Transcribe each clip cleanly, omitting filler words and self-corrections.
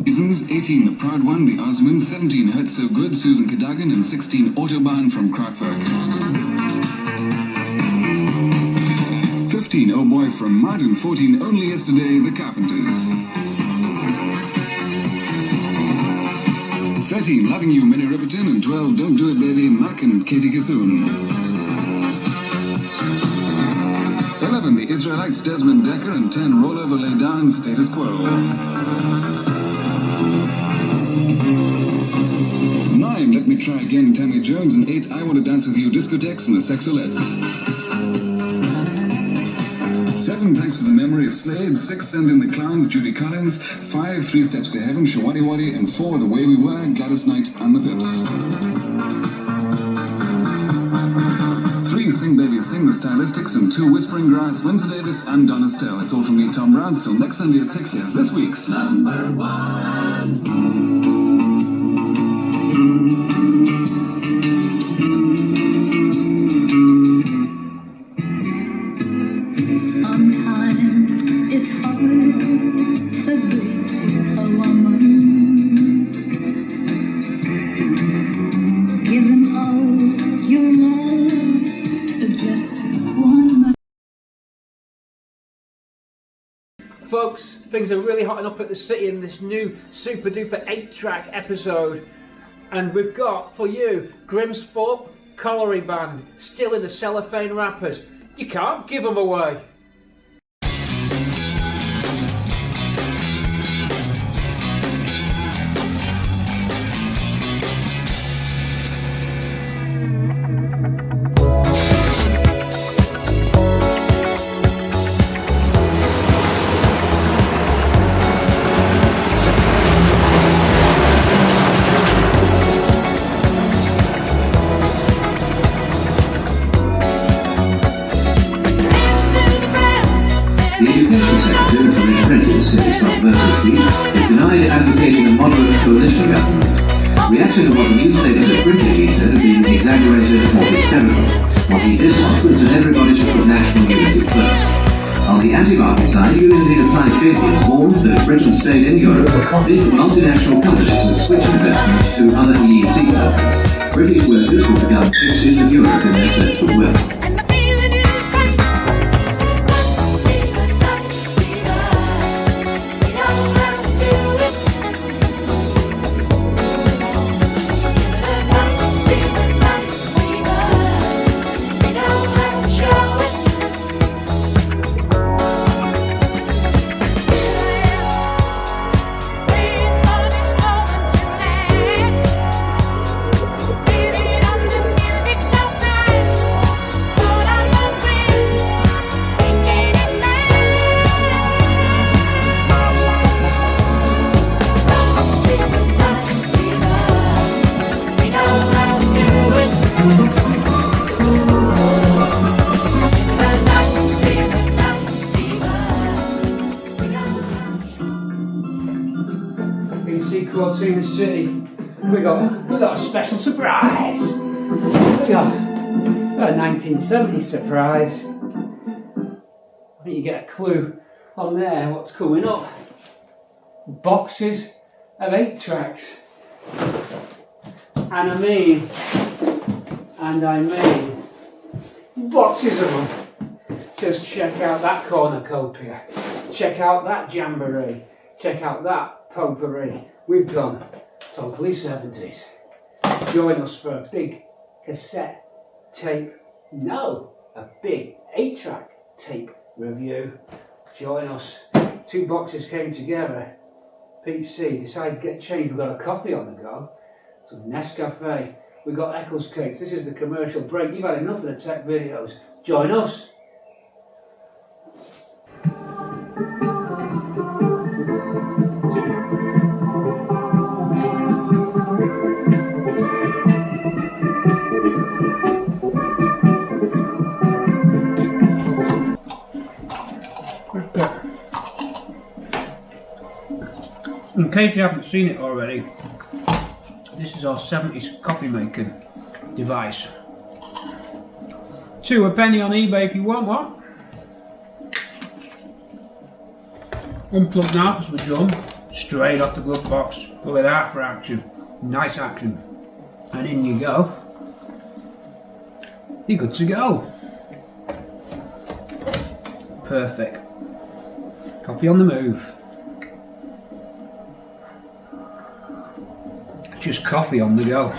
Reasons, 18 The Proud One, The Osmonds, 17 Hurt So Good, Susan Cadogan, and 16 Autobahn from Kraftwerk. 15 Oh Boy from Mud, and 14 Only Yesterday, The Carpenters. 13 Loving You, Minnie Riperton, and 12 Don't Do It Baby, Mac and Katie Kissoon. 11 The Israelites, Desmond Decker, and 10 Roll Over Lay Down, Status Quo. 9 Let Me Try Again, Tammy Jones, and 8 I Want to Dance With You, Discotheques and the Sexolettes. 7 Thanks to the Memory of Slade, 6 Send in the Clowns, Judy Collins, 5 Three Steps to Heaven, Shawadi Wadi, and 4 The Way We Were, Gladys Knight and the Pips. 3 Sing Baby Sing, The Stylistics, and 2 Whispering Grass, Winsor Davis and Donna Stell. It's all from me, Tom Brown. Still next Sunday at 6 is this week's Number 1. Sometimes it's hard to be a woman, giving all your love to just one man. Folks, things are really hotting up at the city in this new super duper 8-track episode, and we've got for you Grimm's Folk Colliery Band, still in the cellophane wrappers. You can't give them away. Is denied advocating a moderate coalition government, reacting to what newspapers at Brindley said had been exaggerated or hysterical. What he did want was that everybody should put national unity first. On the anti-market side, Union leader Clive Jenkins warned that if Britain stayed in Europe, big multinational companies would switch investments to other EEC countries. British workers would become gypsies of Europe in their search for work. MK3 Cortina City, we got a special surprise. We got a 1970s surprise. I think you get a clue on there what's coming up. Boxes of 8 tracks, and I mean boxes of them. Just check out that cornucopia, check out that jamboree, check out that potpourri. We've gone totally 70s. Join us for a big cassette tape, no, a big 8-track tape review. Join us. 2 boxes came together. PC decided to get changed. We've got a coffee on the go, some Nescafe. We've got Eccles cakes. This is the commercial break. You've had enough of the tech videos. Join us. In case you haven't seen it already, this is our 70s coffee making device. £2 a penny on eBay if you want one. Unplugged now because we're done. straight off the glove box. Pull it out for action. Nice action. And in you go. You're good to go. Perfect. Coffee on the move. Just coffee on the go.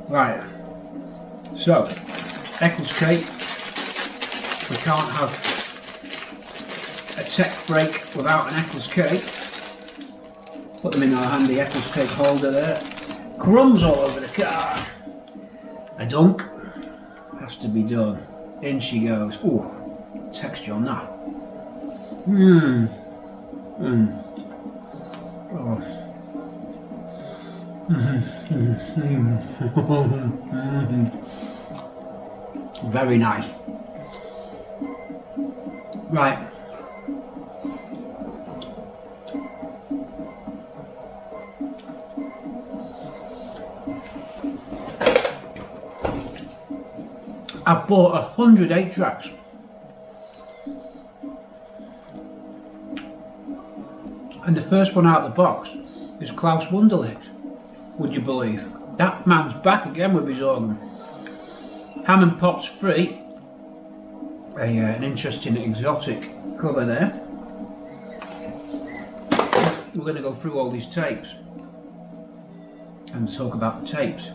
Right. So, Eccles cake. We can't have a tech break without an Eccles cake. Put them in our handy Eccles cake holder there. Crumbs all over the car. A dunk has to be done. In she goes. Ooh, texture on that. Oh. Very nice. Right. I bought 100 8-tracks. And the first one out of the box is Klaus Wunderlich. Would you believe? That man's back again with his organ. Hammond Pops free. An interesting exotic cover there. We're going to go through all these tapes and talk about the tapes.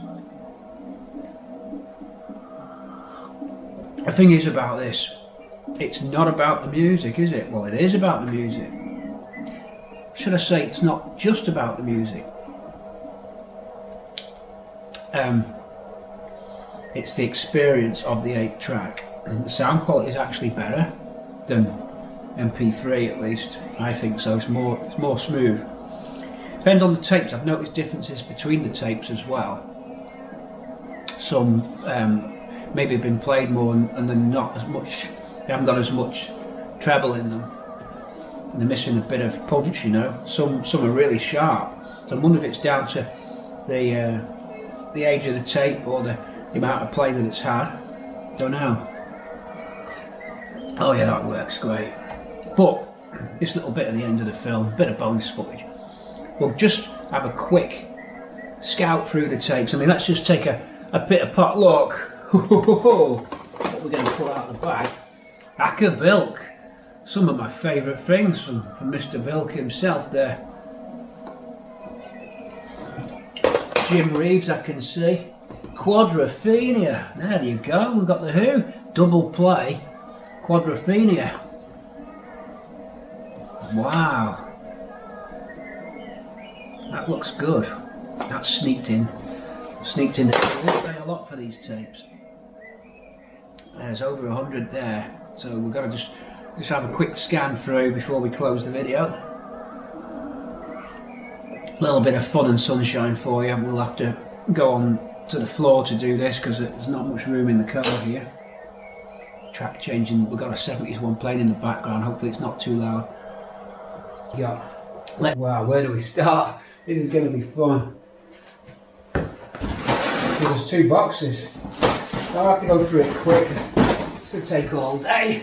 The thing is about this, it's not about the music, is it? Well, it is about the music. Should I say it's not just about the music? It's the experience of the 8-track. The sound quality is actually better than MP3, at least. I think so. It's more smooth. Depends on the tapes. I've noticed differences between the tapes as well. Some maybe have been played more and they're not as much. They haven't got as much treble in them. And they're missing a bit of punch, you know. Some are really sharp. So I wonder if it's down to the age of the tape or the amount of play that it's had. Don't know. Oh yeah, that works great. But this little bit at the end of the film, a bit of bonus footage. We'll just have a quick scout through the tapes. I mean, let's just take a bit of pot look. What we're going to pull out of the bag. Acker Bilk. Some of my favourite things from Mr. Bilk himself there. Jim Reeves, I can see. Quadrophenia. There you go. We've got the Who. Double play. Quadrophenia. Wow. That looks good. That's sneaked in. Sneaked in. They didn't pay a lot for these tapes. There's over 100 there. So we've got to just have a quick scan through before we close the video. A little bit of fun and sunshine for you. We'll have to go on to the floor to do this because there's not much room in the car here. Track changing. We've got a 70s one playing in the background. Hopefully it's not too loud. Yeah. Wow, where do we start? This is going to be fun. So there's 2 boxes. I'll have to go through it quick. It's going to take all day.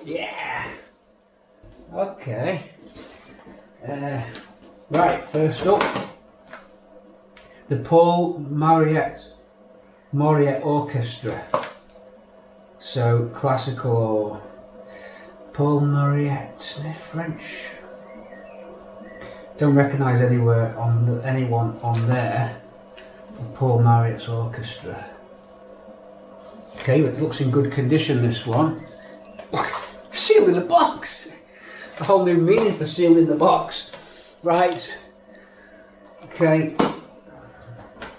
Yeah. Okay. Right, first up, the Paul Mariette Orchestra. So classical or Paul Mariette, French. Don't recognise anyone on there. The Paul Mariette's Orchestra. Okay, it looks in good condition, this one. Sealed in the box! A whole new meaning for sealed in the box. Right. Okay.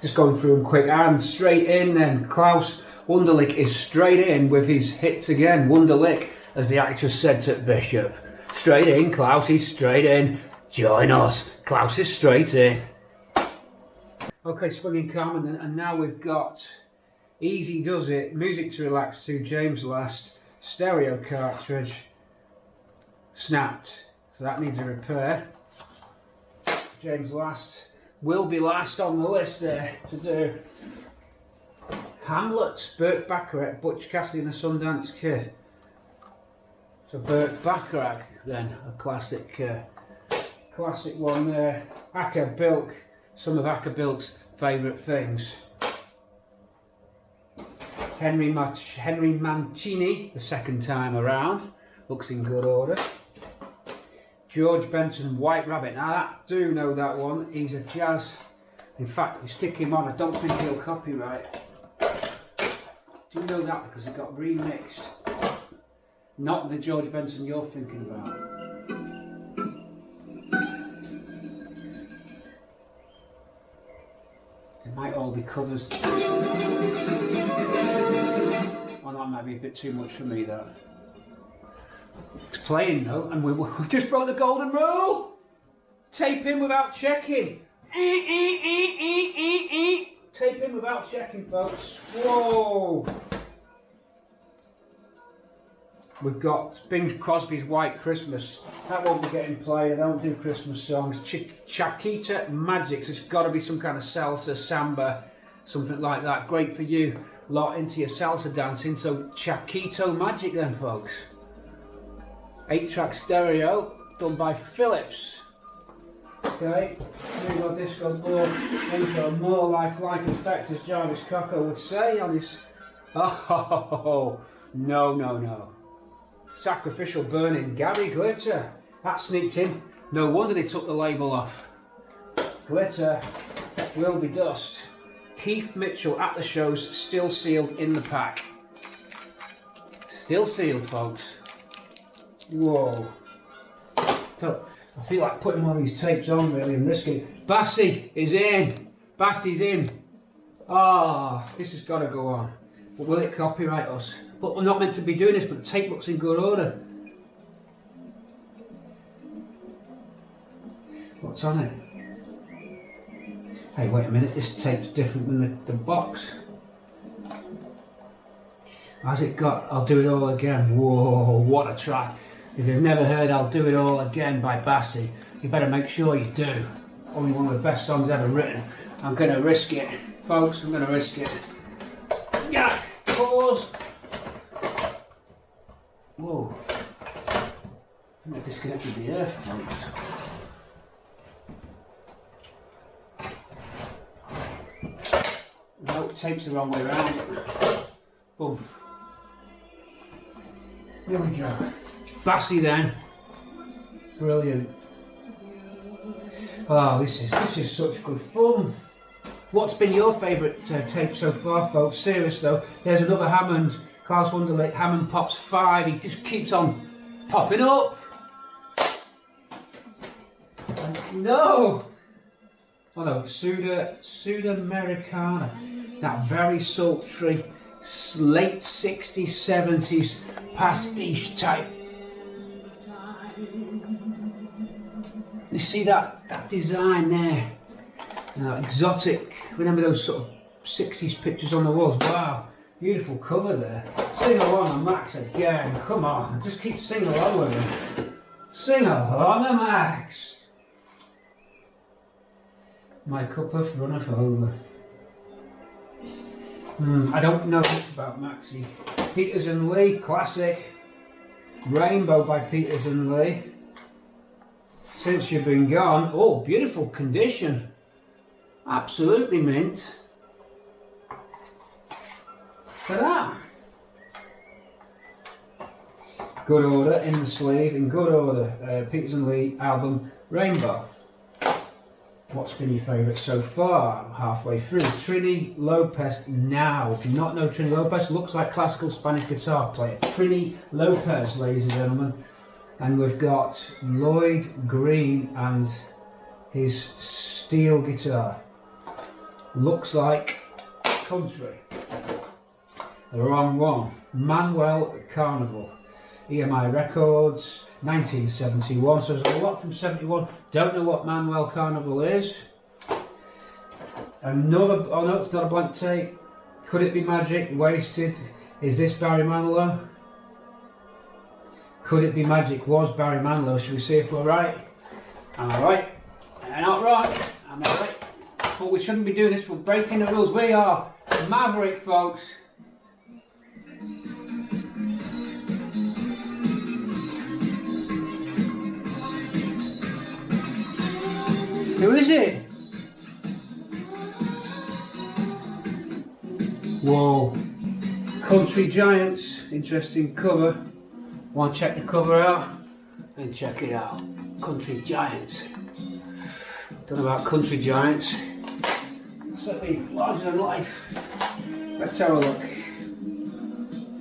Just going through them quick. And straight in then. Klaus Wunderlich is straight in with his hits again. Wunderlich, as the actress said to Bishop. Straight in, Klaus, he's straight in. Join us. Klaus is straight in. Okay, swinging calm, and now we've got Easy Does It, Music to Relax to, James Last, stereo cartridge, snapped. So that needs a repair. James Last will be last on the list there to do. Hamlet, Burt Bacharach, Butch Cassidy and the Sundance Kid. So Burt Bacharach then, a classic Classic one there. Acker Bilk, some of Acker Bilk's favourite things. Henry Mancini, the second time around, looks in good order. George Benson, White Rabbit. Now I do know that one. He's a jazz. In fact, you stick him on, I don't think he'll copyright. Do you know that because it got remixed? Not the George Benson you're thinking about. It might all be covers. Well, that might be a bit too much for me, that. It's playing though, and we've just broke the golden rule! Tape in without checking. Tape in without checking, folks. Whoa! We've got Bing Crosby's White Christmas. That won't be getting played. I don't do Christmas songs. Chiquita Magics. It's got to be some kind of salsa, samba, something like that. Great for you lot into your salsa dancing. So Chiquito Magic then, folks. 8-track stereo done by Philips. Okay, Ringo Disco board intro, more lifelike effect, as Jarvis Cocker would say on his. Oh, no. Sacrificial burning Gary Glitter. That sneaked in. No wonder they took the label off. Glitter will be dust. Keith Mitchell at the shows, still sealed in the pack. Still sealed, folks. Whoa. So, I feel like putting one of these tapes on really and risking. Bassy is in. Bassy's in. Ah, this has got to go on. But will it copyright us? But we're not meant to be doing this, but the tape looks in good order. What's on it? Hey, wait a minute, this tape's different than the box. Has it got I'll Do It All Again? Whoa, what a track. If you've never heard I'll Do It All Again by Bassy, you better make sure you do. Only one of the best songs ever written. I'm going to risk it. Folks, I'm going to risk it. Yeah, pause. Whoa. I'm going to disconnect the earth, folks. No, tape's the wrong way around. Boom. Here we go. Bassy then. Brilliant. Oh, this is such good fun. What's been your favourite tape so far, folks? Serious though. There's another Hammond. Klaus Wunderlich, Hammond Pops 5. He just keeps on popping up. And no! Oh no, Sudamericana. That very sultry, late 60s, 70s pastiche type. You see that design there? Exotic. Remember those sort of 60s pictures on the walls? Wow, beautiful cover there. Sing along on Max again. Come on, just keep singing along with me. Sing along on Max. My cup of runneth over. I don't know much about Maxie. Peters and Lee, classic. Rainbow by Peters and Lee. Since You've Been Gone. Oh, beautiful condition. Absolutely mint. Ta-da! Good order in the sleeve, in good order. Peters and Lee album Rainbow. What's been your favourite so far? I'm halfway through. Trini Lopez Now. If you not know Trini Lopez, looks like classical Spanish guitar player. Trini Lopez, ladies and gentlemen. And we've got Lloyd Green and his steel guitar. Looks like country. The wrong one. Manuel Carnival. EMI Records, 1971. So there's a lot from 71. Don't know what Manuel Carnival is. Another, oh no, it's not a blank tape. Could it be Magic? Wasted. Is this Barry Manilow? Could it be Magic? Was Barry Manilow? Should we see if we're right? Am I right? Am I not right? Am I right? But we shouldn't be doing this. We're breaking the rules. We are Maverick, folks. Who is it? Whoa. Country Giants. Interesting cover. Want to check the cover out? And check it out. Country Giants. Don't know about Country Giants. Certainly larger than life. Let's have a look.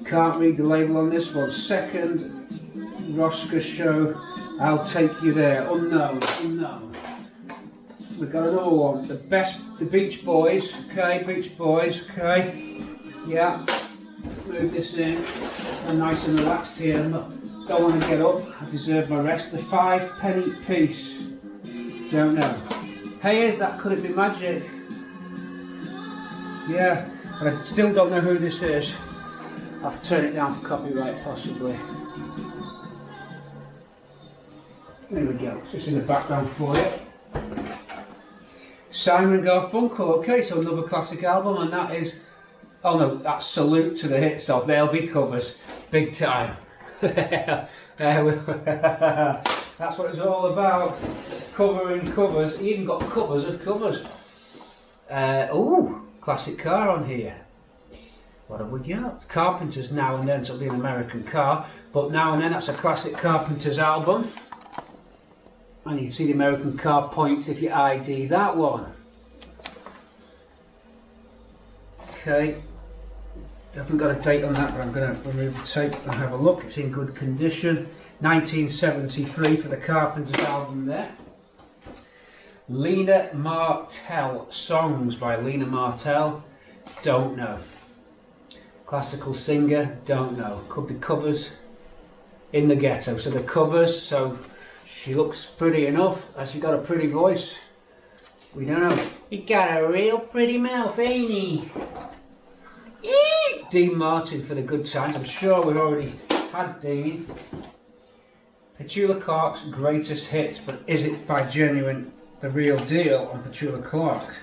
Can't read the label on this one. Second Rosca show. I'll take you there. Unknown. Unknown. We've got another one. The Beach Boys. Okay, Beach Boys. Okay. Yeah. Move this in. I'm nice and relaxed here. Don't want to get up. I deserve my rest. The 5-penny piece. Don't know. Hey, is that Could It Be Magic? Yeah, but I still don't know who this is. I'll have to turn it down for copyright, possibly. There we go. It's in the background for you. Simon Garfunkel. Okay, so another classic album, and that is. Oh no, that's Salute to the Hits of. There'll be covers, big time. That's what it's all about. Covering covers. He even got covers of covers. Ooh, classic car on here. What have we got? Carpenters Now and Then, so it'll be an American car, but Now and Then, that's a classic Carpenters album. And you can see the American car points if you ID that one. Okay. Haven't got a date on that, but I'm going to remove the tape and have a look. It's in good condition. 1973 for the Carpenters album there. Lena Martell. Songs by Lena Martell. Don't know. Classical singer. Don't know. Could be covers. In the Ghetto. So the covers. So she looks pretty enough. Has she got a pretty voice? We don't know. He got a real pretty mouth, ain't he? Dean Martin for the Good Times. I'm sure we've already had Dean. Petula Clark's Greatest Hits, but is it by Genuine the Real Deal on Petula Clark?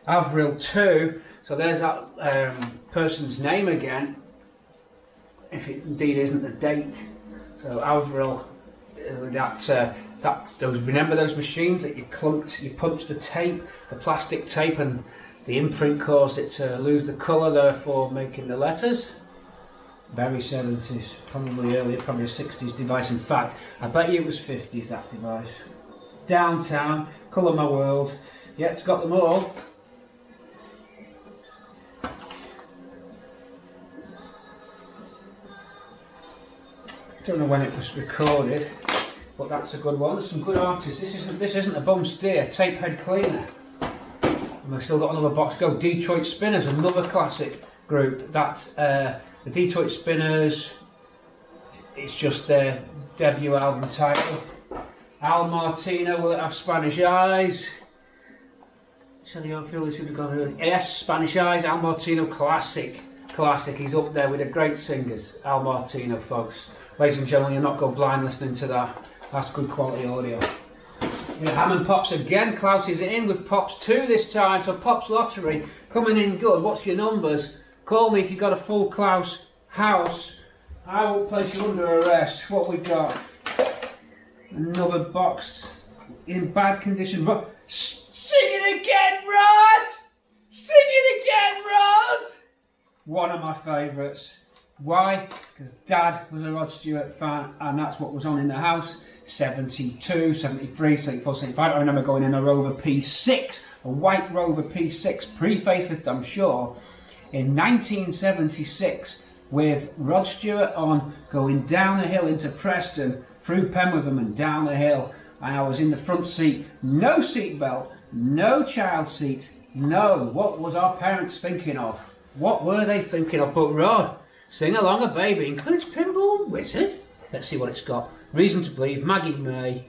Avril 2, so there's that person's name again, if it indeed isn't the date. So Avril, remember those machines that you punched the tape, the plastic tape, and the imprint caused it to lose the colour, therefore making the letters. Very 70s, probably earlier, probably a 60s device. In fact, I bet you it was 50s, that device. Downtown, Colour My World. Yeah, it's got them all. Don't know when it was recorded, but that's a good one. There's some good artists. This isn't a bum steer. Tapehead Cleaner. And we've still got another box to go. Detroit Spinners, another classic group. That's the Detroit Spinners. It's just their debut album title. Al Martino, Will It Have Spanish Eyes? So you don't feel this would have gone early. Yes, Spanish Eyes, Al Martino, classic. He's up there with the great singers. Al Martino, folks. Ladies and gentlemen, you'll not go blind listening to that. That's good quality audio. Hammond Pops again. Klaus is in with Pops 2 this time, so Pops Lottery coming in good. What's your numbers? Call me if you've got a full Klaus house. I will place you under arrest. What we got? Another box in bad condition. Sing it again, Rod! Sing it again, Rod! One of my favourites. Why? Because Dad was a Rod Stewart fan, and that's what was on in the house. 72, 73, 74, 75. I remember going in a Rover P6, a white Rover P6, pre-facelift I'm sure, in 1976 with Rod Stewart on, going down the hill into Preston, through Penwitham and down the hill, and I was in the front seat, no seatbelt, no child seat, no. What was our parents thinking of? What were they thinking of? But Rod, Sing Along a Baby includes Pinball Wizard. Let's see what it's got. Reason to Believe, Maggie May,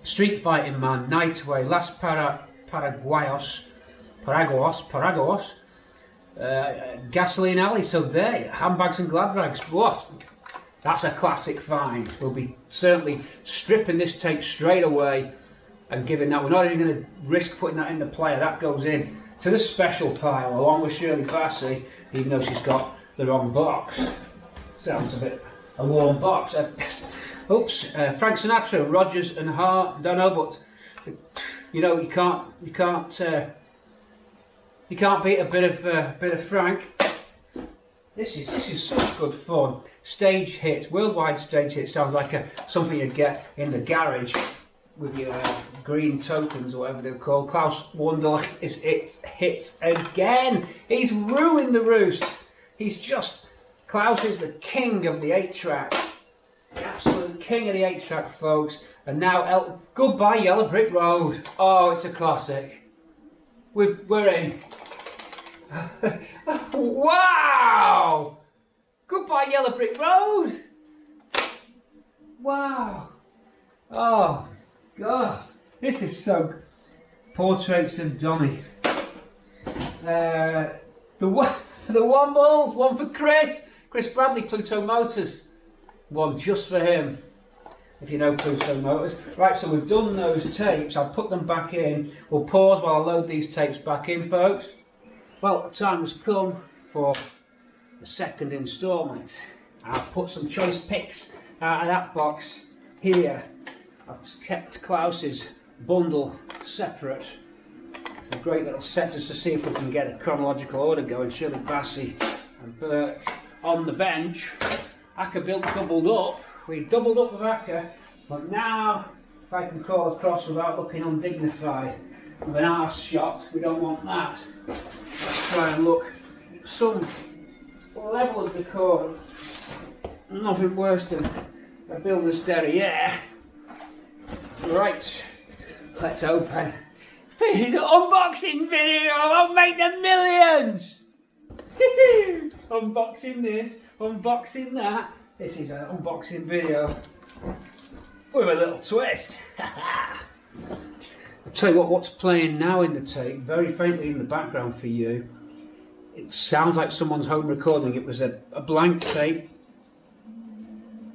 Street Fighting Man, Night Away, Las Paraguayos, Gasoline Alley. So there, Handbags and Glad Rags. What? That's a classic find. We'll be certainly stripping this tape straight away and giving that. We're not even going to risk putting that in the player. That goes in to the special pile along with Shirley Bassey, even though she's got the wrong box. Sounds a bit a warm box. Oops. Frank Sinatra, Rodgers and Hart. Don't know, but You know, you can't beat a bit of Frank. This is such good fun. Stage hits, worldwide stage hits. Sounds like something you'd get in the garage with your green tokens or whatever they're called. Klaus Wunderlich is hits again. He's ruined the roost. Klaus is the king of the 8-track. The absolute king of the 8-track, folks. And now, Goodbye Yellow Brick Road. Oh, it's a classic. We're in. Wow! Goodbye Yellow Brick Road. Wow. Oh, God. This is so... Portraits of Donny. The Wombles, one for Chris. Chris Bradley, Pluto Motors. One just for him, if you know Pluto Motors. Right, so we've done those tapes. I'll put them back in. We'll pause while I load these tapes back in, folks. Well, the time has come for the second instalment. I've put some choice picks out of that box here. I've kept Klaus's bundle separate. It's a great little set just to see if we can get a chronological order going. Shirley Bassey and Burke on the bench. Acker built doubled up. We doubled up with Acker, but now if I can crawl across without looking undignified with an arse shot, we don't want that. Let's try and look some level of decorum. Nothing worse than a builder's derriere. Right, let's open. This unboxing video, I'll make the millions! Unboxing this, unboxing that. This is an unboxing video with a little twist. I'll tell you what's playing now in the tape, very faintly in the background for you. It sounds like someone's home recording. It was a blank tape.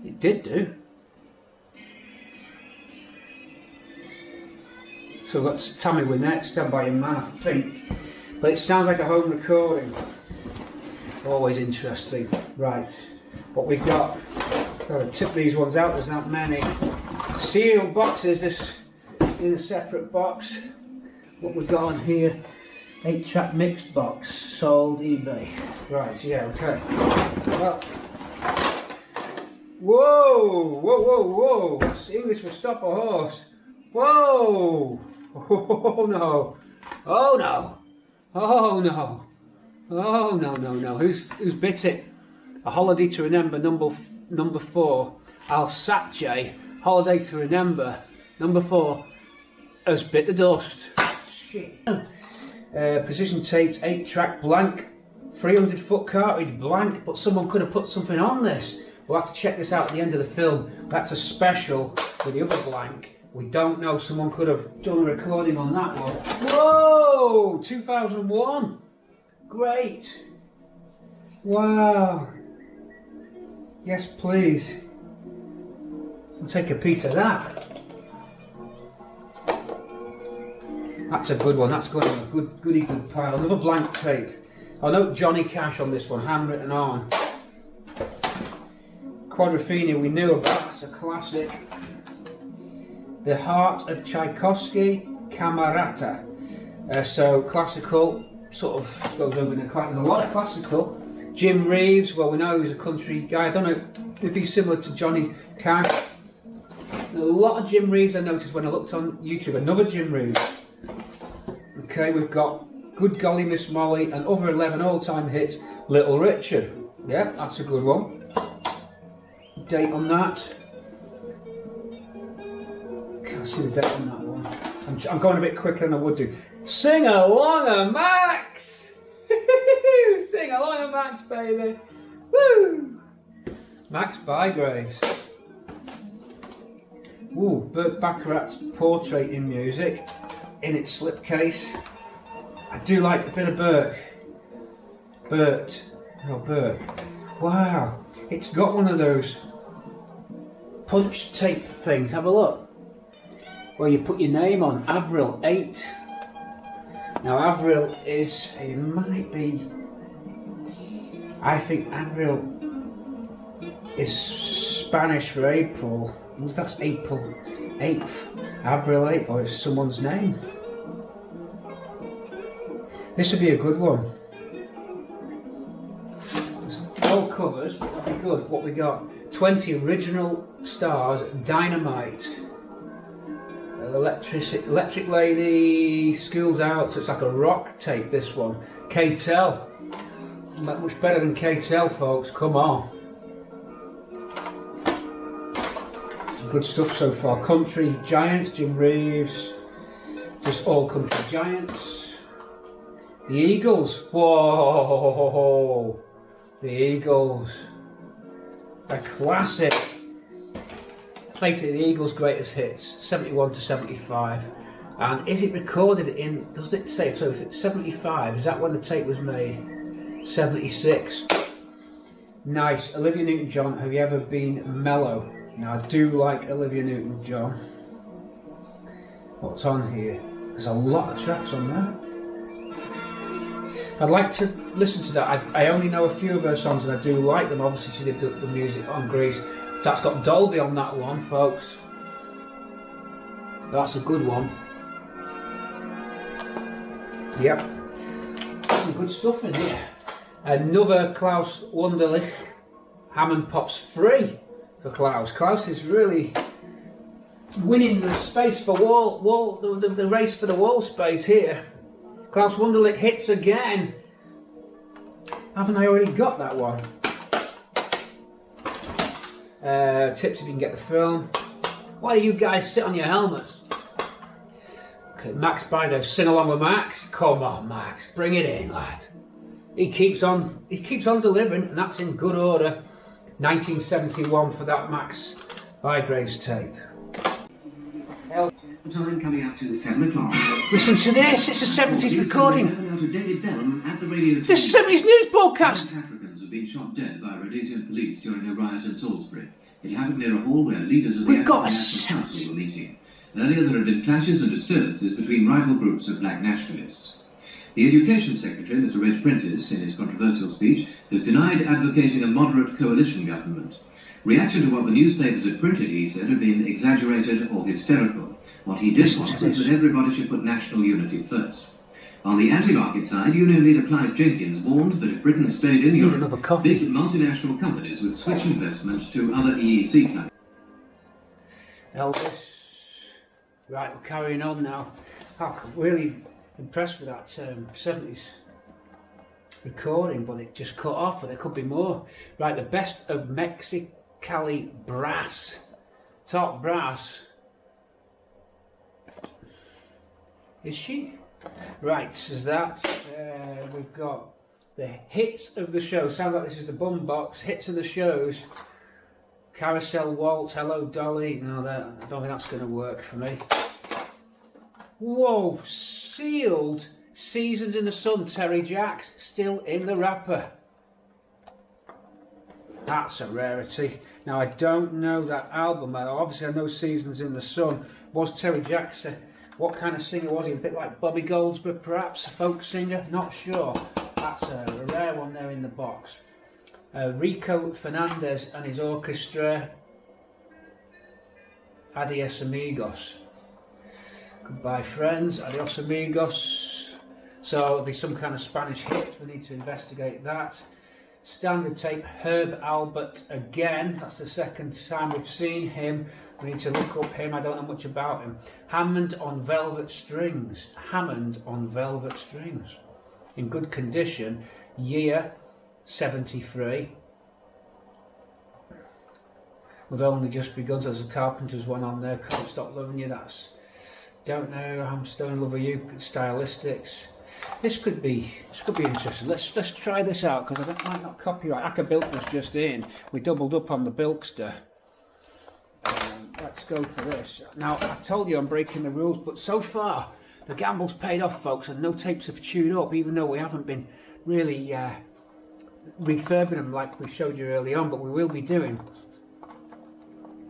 It did do. So we've got Tammy Wynette, Stand By Your Man, I think. But it sounds like a home recording. Always interesting. Right, what we've got. Gotta tip these ones out, there's not many. Sealed boxes, this in a separate box. What we've got on here, 8-track mixed box, sold eBay. Right, yeah, okay. Well, whoa, whoa, whoa, whoa. That's English will stop a horse. Whoa! Oh no! Oh no! Oh no! Oh no, no, no. Who's bit it? A Holiday to Remember, number 4. Alsace, Holiday to Remember, number 4, has bit the dust. Shit. Precision taped 8-track blank, 300-foot cartridge blank, but someone could have put something on this. We'll have to check this out at the end of the film. That's a special with the other blank. We don't know, someone could have done a recording on that one. Whoa! 2001. Great. Wow. Yes, please. I'll take a piece of that. That's a good one. That's going in a goody good pile. Another blank tape. I'll note Johnny Cash on this one, handwritten on. Quadrophenia we knew about. That's a classic. The Heart of Tchaikovsky, Camerata. So classical. Sort of goes over in the class. There's a lot of classical. Jim Reeves, well, we know he's a country guy. I don't know if he's similar to Johnny Cash. There's a lot of Jim Reeves I noticed when I looked on YouTube. Another Jim Reeves. Okay, we've got Good Golly Miss Molly and other 11 all-time hits. Little Richard. Yeah, that's a good one. Date on that. Can't see the date on that one. I'm going a bit quicker than I would do. Sing along, Max! Sing along, Max, baby! Woo! Max Bygraves. Ooh, Burt Bacharach's Portrait in Music in its slipcase. I do like a bit of Burke. Burke. Wow, it's got one of those punch tape things. Have a look. Where you put your name on. Avril 8. Now Avril is, it might be, I think Avril is Spanish for April. That's April 8th. Abrelate, or it's someone's name. This would be a good one. No covers, but it'll be good. What we got? 20 original stars, Dynamite. Electric Lady, School's Out, so it's like a rock tape, this one. K-Tel. Much better than K-Tel, folks, come on. Some good stuff so far. Country Giants, Jim Reeves. Just all country giants. The Eagles, whoa! The Eagles. A classic. Basically the Eagles' greatest hits, 71 to 75. And is it recorded in, does it say, so if it's 75, is that when the tape was made? 76. Nice. Olivia Newton-John, have you ever been mellow? Now I do like Olivia Newton-John. What's on here? There's a lot of tracks on there. I'd like to listen to that. I only know a few of her songs and I do like them. Obviously she did the music on Grease. That's got Dolby on that one, folks. That's a good one. Yep. Some good stuff in here. Another Klaus Wunderlich. Hammond Pops 3 for Klaus. Klaus is really winning the space for the race for the wall space here. Klaus Wunderlich hits again. Haven't I already got that one? Tips if you can get the film. Why do you guys sit on your helmets? Okay, Max Bido, sing along with Max. Come on, Max, bring it in, lad. He keeps on delivering, and that's in good order. 1971 for that Max Bygraves tape. Time coming up to 7 o'clock. Listen to this, it's a 70s recording. This is a 70s news broadcast. Africans have been shot dead by Rhodesian police during a riot in Salisbury. It happened near a hall where leaders of the African National Council were meeting. Earlier there had been clashes and disturbances between rival groups of black nationalists. The Education Secretary, Mr. Reg Prentice, in his controversial speech, has denied advocating a moderate coalition government. Reaction to what the newspapers had printed, he said, had been exaggerated or hysterical. What he did want was that everybody should put national unity first. On the anti-market side, Union leader Clive Jenkins warned that if Britain stayed in Europe, big multinational companies would switch investment to other EEC countries. Elvis. Right, we're carrying on now. I'm really impressed with that 70s recording, but it just cut off, but there could be more. Right, the best of Mexicali brass. Top brass. Is she? Right, so that. We've got the hits of the show. Sounds like this is the bum box. Hits of the shows. Carousel Waltz, Hello Dolly. No, I don't think that's going to work for me. Whoa, sealed Seasons in the Sun, Terry Jacks, still in the wrapper. That's a rarity. Now I don't know that album. Obviously I know Seasons in the Sun. Was Terry Jacks what kind of singer was he? A bit like Bobby Goldsboro, perhaps? A folk singer? Not sure. That's a rare one there in the box. Rico Fernandez and his orchestra. Adios Amigos. Goodbye friends. Adios Amigos. So it'll be some kind of Spanish hit. We need to investigate that. Standard tape, Herb Albert again. That's the second time we've seen him. We need to look up him. I don't know much about him. Hammond on Velvet Strings. Hammond on Velvet Strings. In good condition. Year 73. We've only just begun. There's a Carpenter's one on there. Can't Stop Loving You. That's Don't Know. I'm Still in Love with You. Stylistics. This could be interesting. Let's try this out because I might not copyright. Akabilk was just in. We doubled up on the Bilkster. Let's go for this. Now I told you I'm breaking the rules, but so far the gamble's paid off, folks, and no tapes have chewed up, even though we haven't been really refurbing them like we showed you early on, but we will be doing.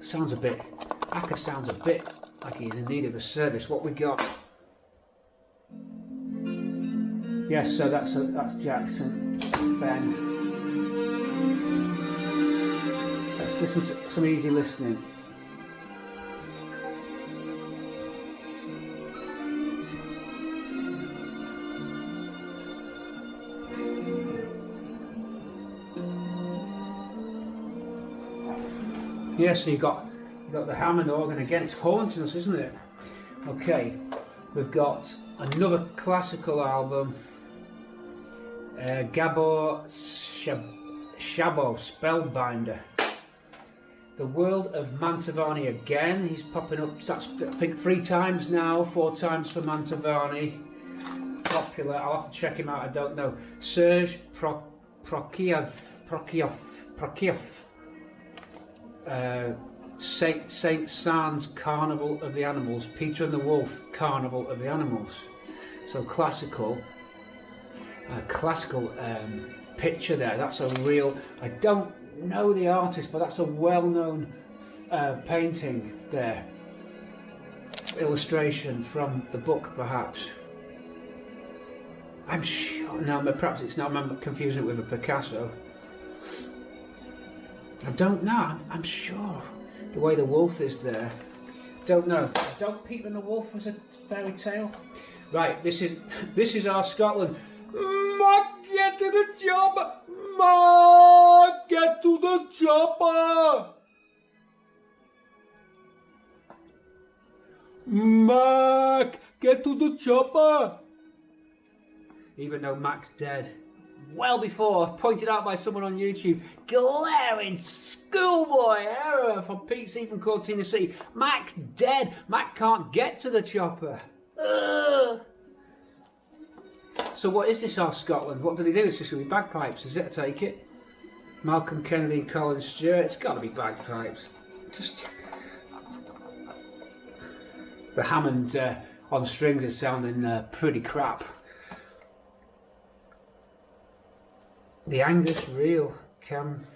Sounds a bit. Aka sounds a bit like he's in need of a service. What we got? Yes, so that's Jackson, Ben. Let's listen to some easy listening. Yeah, so you've got the Hammond organ again. It's haunting us, isn't it? Okay, we've got another classical album. Gabor Szabo, Spellbinder. The World of Mantovani again. He's popping up, that's I think 3 times now, 4 times for Mantovani. Popular, I'll have to check him out, I don't know. Serge Prokofiev. Saint Saëns Carnival of the Animals. Peter and the Wolf Carnival of the Animals. So classical picture there. That's a real, I don't know the artist, but that's a well-known painting there. Illustration from the book, perhaps. I'm sure, no, perhaps it's not, I'm confusing it with a Picasso. I don't know, I'm sure. The way the wolf is there. Don't know. Don't Peter and the Wolf was a fairy tale? Right, this is our Scotland. Mark, get to the chopper! Mark, get to the chopper! Mark, get to the chopper! Even though Mac's dead. Well before, pointed out by someone on YouTube, glaring schoolboy error for MK3 Cortina City. Mac's dead. Mac can't get to the chopper. Ugh. So what is this, our Scotland? What did he do? It's just going to be bagpipes, is it? I take it. Malcolm Kennedy, Colin Stewart. It's got to be bagpipes. Just the Hammond on strings is sounding pretty crap. The Angus Reel, Cam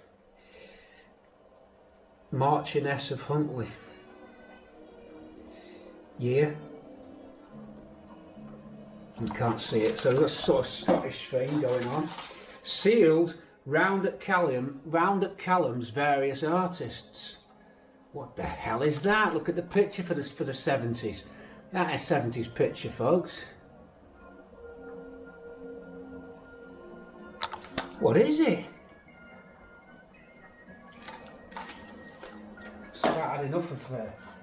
Marchioness of Huntley. Yeah. You can't see it, so there's a sort of Scottish thing going on. Sealed round at Callum's various artists. What the hell is that? Look at the picture for the 70s. That is 70s picture, folks. What is it? So I had enough of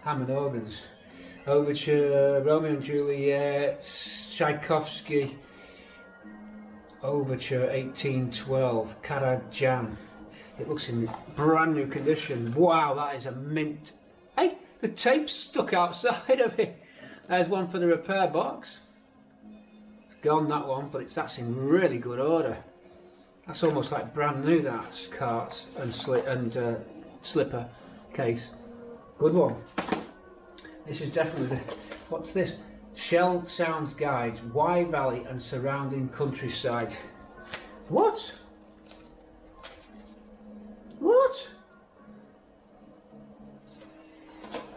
Hammond organs. Overture, Romeo and Juliet, Tchaikovsky. Overture 1812, Karajan. It looks in brand new condition. Wow, that is a mint. Hey, the tape's stuck outside of it. There's one for the repair box. It's gone, that one, but that's in really good order. That's almost like brand new, that cart and slipper case. Good one. This is definitely the, what's this? Shell Sounds Guides, Wye Valley and surrounding countryside. What? What?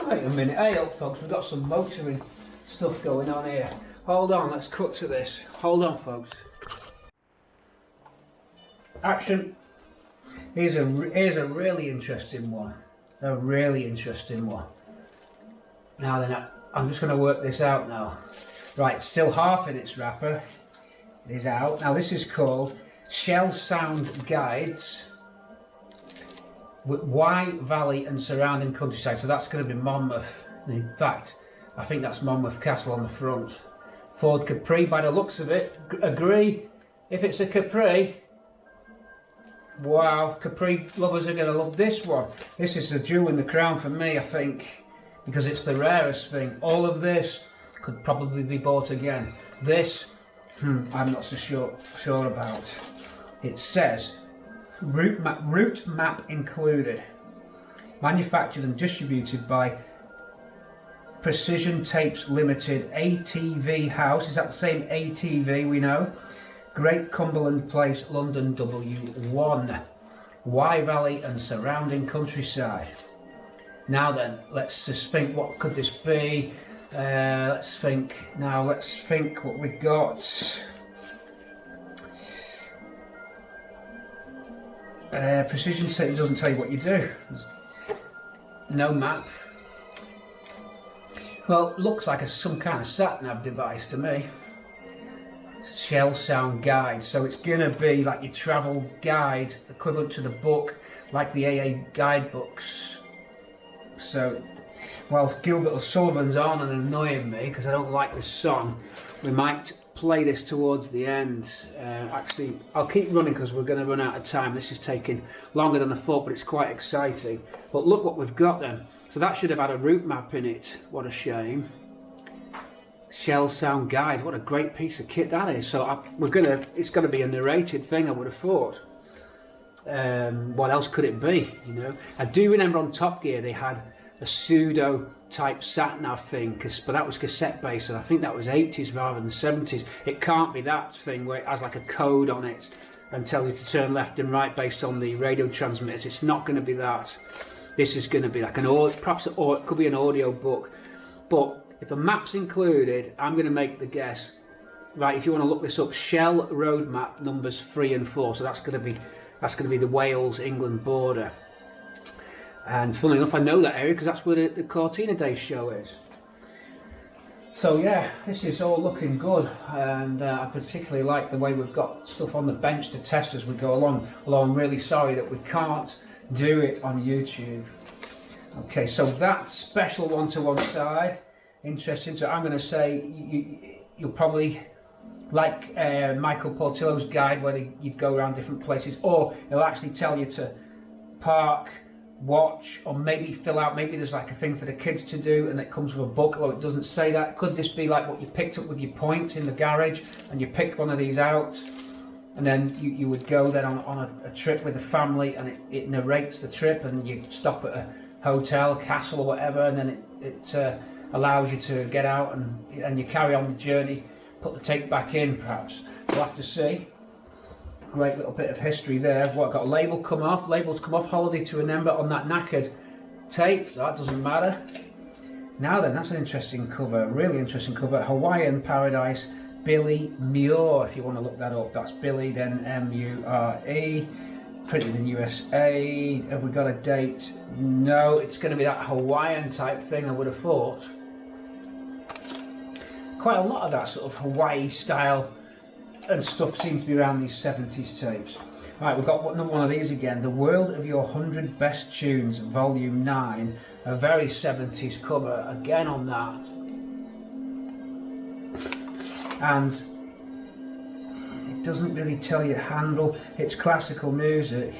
Wait a minute, hey up folks, we've got some motoring stuff going on here. Hold on, let's cut to this. Hold on folks. Action. Here's a really interesting one. A really interesting one. Now then, I'm just going to work this out now. Right, still half in its wrapper. It is out. Now this is called Shell Sound Guides, Wye Valley and surrounding countryside. So that's going to be Monmouth. In fact, I think that's Monmouth Castle on the front. Ford Capri, by the looks of it. Agree? If it's a Capri. Wow, Capri lovers are going to love this one. This is the jewel in the crown for me, I think, because it's the rarest thing. All of this could probably be bought again. This, I'm not so sure about. It says, route map included. Manufactured and distributed by Precision Tapes Limited, ATV House. Is that the same ATV we know? Great Cumberland Place, London W1. Wye Valley and surrounding countryside. Now then, let's just think, what could this be? Let's think what we got. Precision Tape doesn't tell you what you do. There's no map. Well, looks like some kind of sat-nav device to me. Shell Sound Guide, so it's gonna be like your travel guide, equivalent to the book, like the AA guidebooks. So whilst Gilbert O'Sullivan's on and annoying me because I don't like this song, we might play this towards the end. Actually, I'll keep running because we're going to run out of time. This is taking longer than I thought, but it's quite exciting. But look what we've got then. So that should have had a route map in it. What a shame. Shell Sound Guide. What a great piece of kit that is. So it's going to be a narrated thing, I would have thought. What else could it be? You know, I do remember on Top Gear they had a pseudo type sat nav thing, but that was cassette based, and I think that was 80s rather than 70s. It can't be that thing where it has like a code on it and tells you to turn left and right based on the radio transmitters. It's not going to be that. This is going to be like it could be an audio book. But if the map's included, I'm going to make the guess. Right, if you want to look this up, Shell Road Map numbers 3 and 4. So that's going to be the Wales-England border. And funnily enough, I know that area because that's where the Cortina Day show is. So yeah, this is all looking good, and I particularly like the way we've got stuff on the bench to test as we go along. Although I'm really sorry that we can't do it on YouTube. Okay, so that special one to one side. Interesting. So I'm going to say you'll probably like Michael Portillo's guide where you'd go around different places, or it'll actually tell you to park, watch, or maybe fill out. Maybe there's like a thing for the kids to do and it comes with a book, although it doesn't say that. Could this be like what you picked up with your points in the garage and you pick one of these out and then you would go then on a trip with the family, and it narrates the trip, and you stop at a hotel, castle or whatever, and then it allows you to get out and you carry on the journey, put the tape back in perhaps. We'll have to see. Great little bit of history there. What, got a label come off, labels come off, holiday to remember on that knackered tape. That doesn't matter. Now then, that's an interesting cover, really interesting cover. Hawaiian Paradise, Billy Muir, if you want to look that up. That's Billy, then M-U-R-E, printed in USA. Have we got a date? No, it's going to be that Hawaiian type thing, I would have thought. Quite a lot of that sort of Hawaii style and stuff seems to be around these 70s tapes. Right, we've got another one of these again. The World of Your 100 Best Tunes, Volume 9. A very 70s cover again on that. And it doesn't really tell you handle. It's classical music.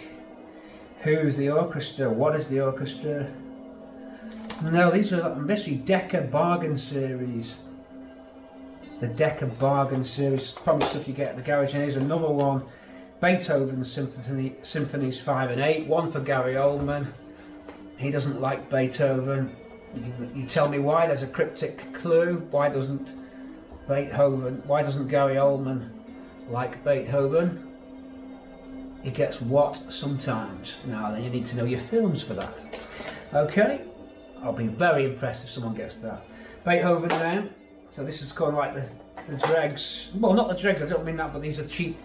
Who's the orchestra? What is the orchestra? No, these are basically Decca Bargain Series. The Decca Bargain Series, probably stuff you get at the garage. And here's another one, Beethoven Symphonies 5 and 8, one for Gary Oldman. He doesn't like Beethoven. You tell me why. There's a cryptic clue. Why doesn't Gary Oldman like Beethoven? He gets what sometimes. Now then, you need to know your films for that. Okay, I'll be very impressed if someone gets that. Beethoven then. So this is kind of like the dregs. Well, not the dregs, I don't mean that, but these are cheap.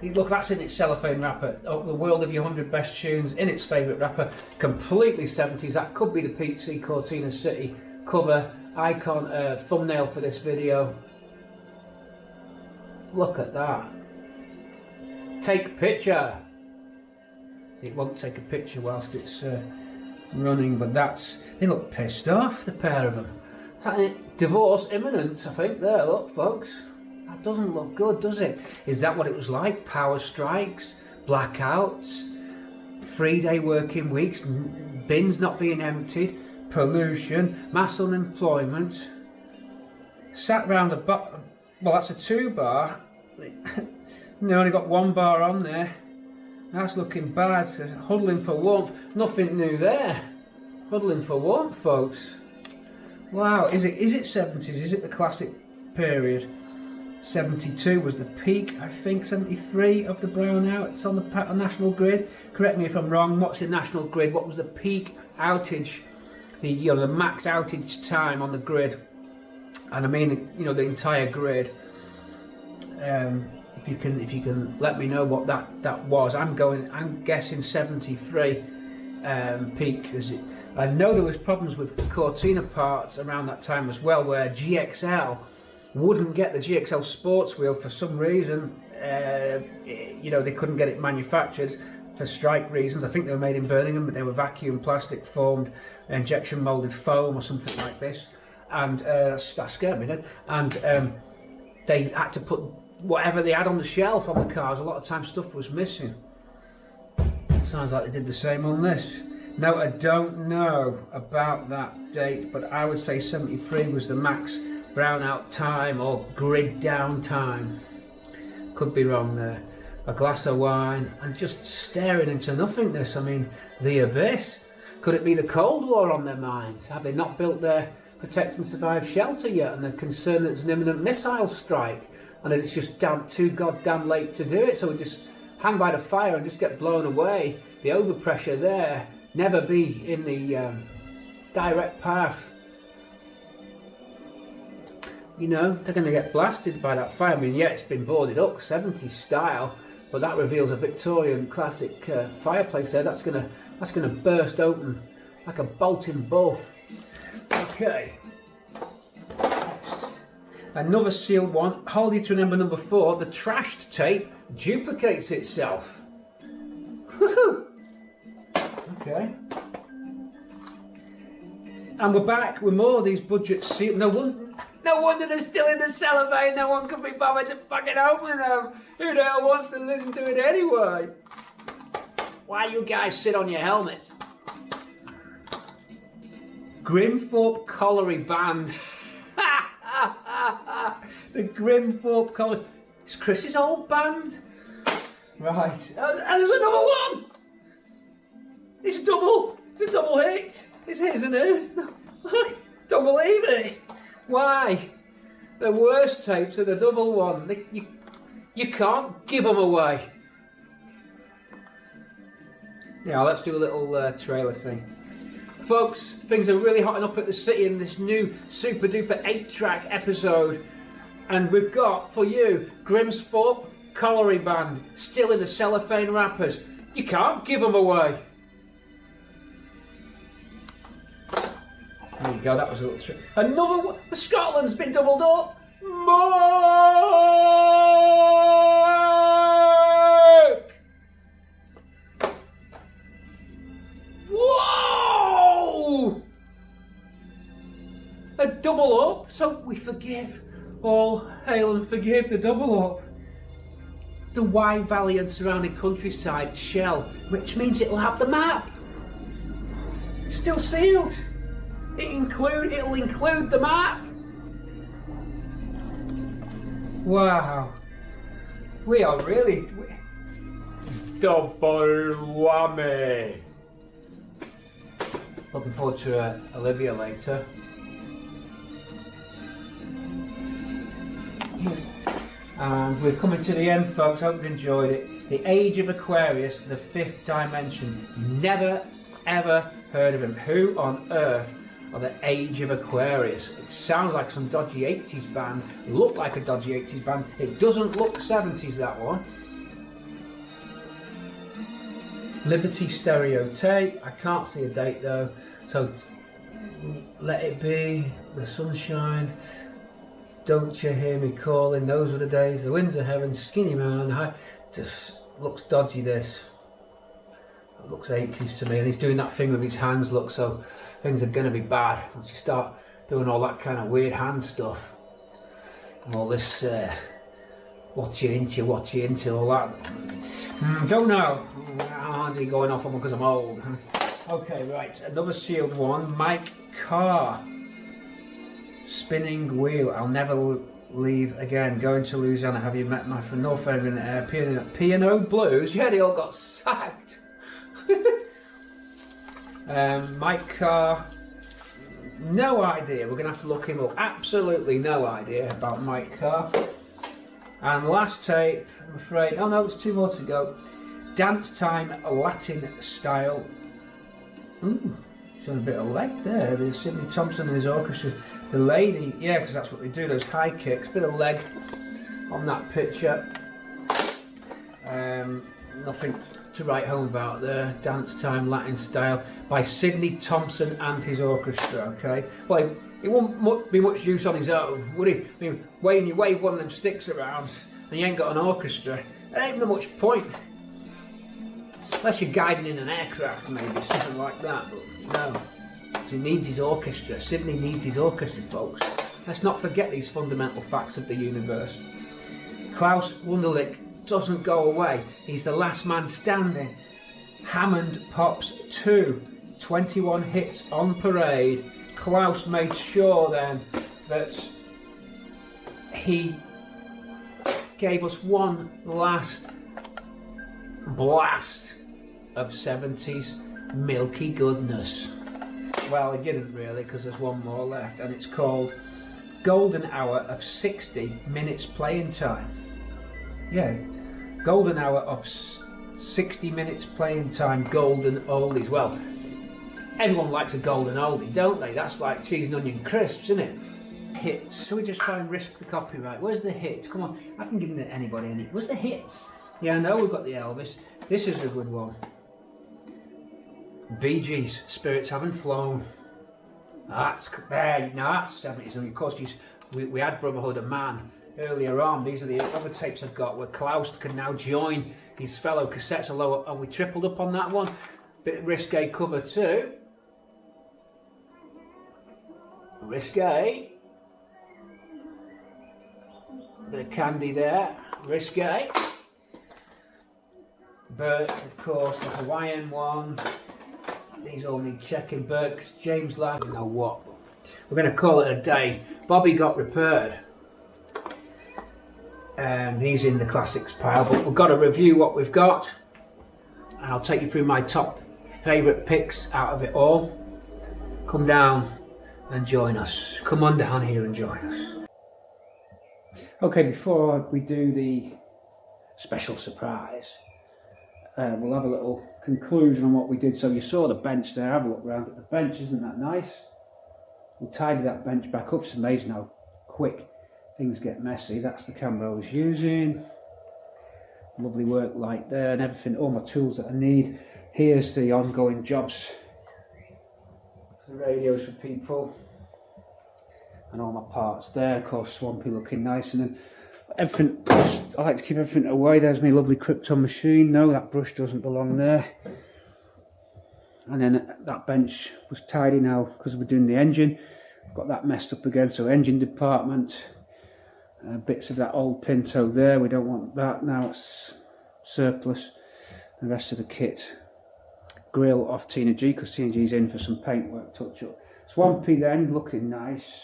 Look, that's in its cellophane wrapper. Oh, the World of Your 100 Best Tunes in its favourite wrapper. Completely 70s. That could be the MK3 Cortina City cover icon thumbnail for this video. Look at that. Take a picture. It won't take a picture whilst it's running, but they look pissed off, the pair of them. Divorce imminent, I think. There, look, folks. That doesn't look good, does it? Is that what it was like? Power strikes, blackouts, 3-day working weeks, bins not being emptied, pollution, mass unemployment. Sat round a bar. Well, that's a 2-bar. They only got 1 bar on there. That's looking bad. Huddling for warmth. Nothing new there. Huddling for warmth, folks. Wow, is it 70s? Is it the classic period? 72 was the peak, I think. 73 of the brownouts on the national grid. Correct me if I'm wrong. What's the national grid? What was the peak outage? The max outage time on the grid? And I mean, the entire grid. If you can let me know what that was. I'm guessing 73 peak. I know there was problems with the Cortina parts around that time as well, where GXL wouldn't get the GXL sports wheel for some reason. They couldn't get it manufactured. for strike reasons. I think they were made in Birmingham, but they were vacuum plastic formed, injection molded foam or something like this. And that scared me then. And they had to put whatever they had on the shelf on the cars. A lot of times stuff was missing. Sounds like they did the same on this. Now, I don't know about that date, but I would say 73 was the max brownout time or grid down time. Could be wrong there. A glass of wine and just staring into nothingness. I mean, the abyss. Could it be the Cold War on their minds? Have they not built their protect and survive shelter yet, and they're concerned that there's an imminent missile strike, and that it's just too goddamn late to do it, so we just hang by the fire and just get blown away. The overpressure there, never be in the direct path. You know, they're going to get blasted by that fire. I mean, yeah, it's been boarded up, 70s style, but that reveals a Victorian classic fireplace there. That's gonna burst open like a bolting bull. Okay. Another sealed one. Hold you to remember number 4. The trashed tape duplicates itself. Woohoo! Okay. And we're back with more of these budget sealed. No wonder they're still in the cellophane. No one can be bothered to fucking open them. Who the hell wants to listen to it anyway? Why you guys sit on your helmets? Grimthorpe Colliery Band. The Grimthorpe Colliery. It's Chris's old band. Right. And there's another one. It's a double hit. It's his and hers. Don't believe it. Why? The worst tapes are the double ones. You can't give them away. Yeah, let's do a little trailer thing. Folks, things are really hotting up at the city in this new super duper 8-track episode. And we've got, for you, Grimthorpe Colliery Band, still in the cellophane wrappers. You can't give them away. There you go, that was a little trick. Another one, Scotland's been doubled up. Mark! Whoa! A double up, so we forgive. All hail and forgive the double up. The Wye Valley and surrounding countryside shell, which means it'll have the map. It's still sealed. It'll include the map. Wow. We are really double whammy. Looking forward to Olivia later. And we're coming to the end, folks. Hope you enjoyed it. The Age of Aquarius, the 5th dimension. Never ever heard of him. Who on earth are the Age of Aquarius? It sounds like some dodgy 80s band. It looked like a dodgy 80s band. It doesn't look 70s, that one. Liberty stereo tape. I can't see a date though. So Let It Be, The Sunshine, Don't You Hear Me Calling, Those Were the Days, The Winds of Heaven, Skinny Man. Just looks dodgy, this. It looks 80s to me, and he's doing that thing with his hands, look, so things are going to be bad once you start doing all that kind of weird hand stuff. And all this, what you into, all that. Don't know. I'm going off on because I'm old. Okay, right, another sealed one. Mike Carr. Spinning Wheel. I'll never leave again. Going to Louisiana. Have you met my friend? North End Piano Blues. Yeah, they all got sacked. Mike Carr. No idea. We're going to have to look him up. Absolutely no idea about Mike Carr. And last tape, I'm afraid. Oh no, there's 2 more to go. Dance Time Latin Style. Ooh, showing a bit of leg there. There's Sidney Thompson and his orchestra. The lady, yeah, because that's what they do, those high kicks. Bit of leg on that picture. Nothing to write home about there. Dance Time Latin Style by Sidney Thompson and his orchestra, okay? Well, it won't be much use on his own, would he? I mean, when you wave one of them sticks around and you ain't got an orchestra, there ain't no much point. Unless you're guiding in an aircraft, maybe, something like that, but no. So he needs his orchestra. Sydney needs his orchestra, folks. Let's not forget these fundamental facts of the universe. Klaus Wunderlich doesn't go away. He's the last man standing. Hammond pops 2, 21 hits on parade. Klaus made sure then that he gave us one last blast of 70s milky goodness. Well, he didn't really, because there's one more left, and it's called Golden Hour of 60 Minutes Playing Time. Yeah, Golden Hour of 60 minutes playing time, golden oldies. Well, everyone likes a golden oldie, don't they? That's like cheese and onion crisps, isn't it? Hits. So we just try and risk the copyright. Where's the hits? Come on, I can give anybody any. Where's the hits? Yeah, I know we've got the Elvis. This is a good one. Bee Gees, Spirits Haven't Flown. That's there. No, that's 70s. And of course, we had Brotherhood of Man earlier on. These are the other tapes I've got where Klaus can now join his fellow cassettes. Although we tripled up on that one. Bit risque cover too. Risque. Bit of Candy there. Risque. Bert, of course, the Hawaiian one. These all need checking. Bert, James Ladd, you know what? We're going to call it a day. Bobby got repaired. And he's in the classics pile, but we've got to review what we've got. And I'll take you through my top favourite picks out of it all. Come down and join us. Come on down here and join us. Okay, before we do the special surprise, we'll have a little conclusion on what we did. So you saw the bench there. Have a look around at the bench. Isn't that nice? We'll tidy that bench back up. It's amazing how quick things get messy. That's the camera I was using. Lovely work light there and everything. All my tools that I need. Here's the ongoing jobs for the radios for people. And all my parts there. Of course, Swampy looking nice. And then everything, I like to keep everything away. There's my lovely Krypton machine. No, that brush doesn't belong there. And then that bench was tidy now because we're doing the engine. Got that messed up again. So engine department, bits of that old Pinto there. We don't want that now. It's surplus. The rest of the kit. Grill off Tina G because Tina G's in for some paintwork touch up. Swampy then looking nice.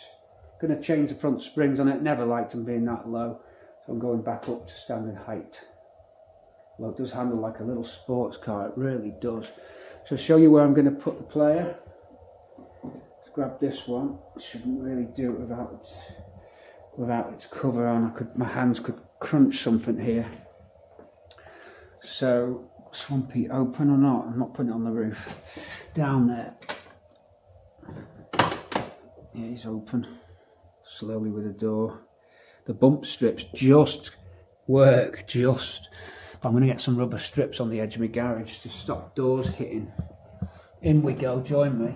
Going to change the front springs on it. Never liked them being that low. So I'm going back up to standard height. Well, it does handle like a little sports car, it really does. So I'll show you where I'm going to put the player. Let's grab this one. Shouldn't really do it without its cover on. My hands could crunch something here. So, Swampy open or not? I'm not putting it on the roof. Down there. Yeah, he's open. Slowly with the door. The bump strips just work, I'm going to get some rubber strips on the edge of my garage to stop doors hitting. In we go, join me.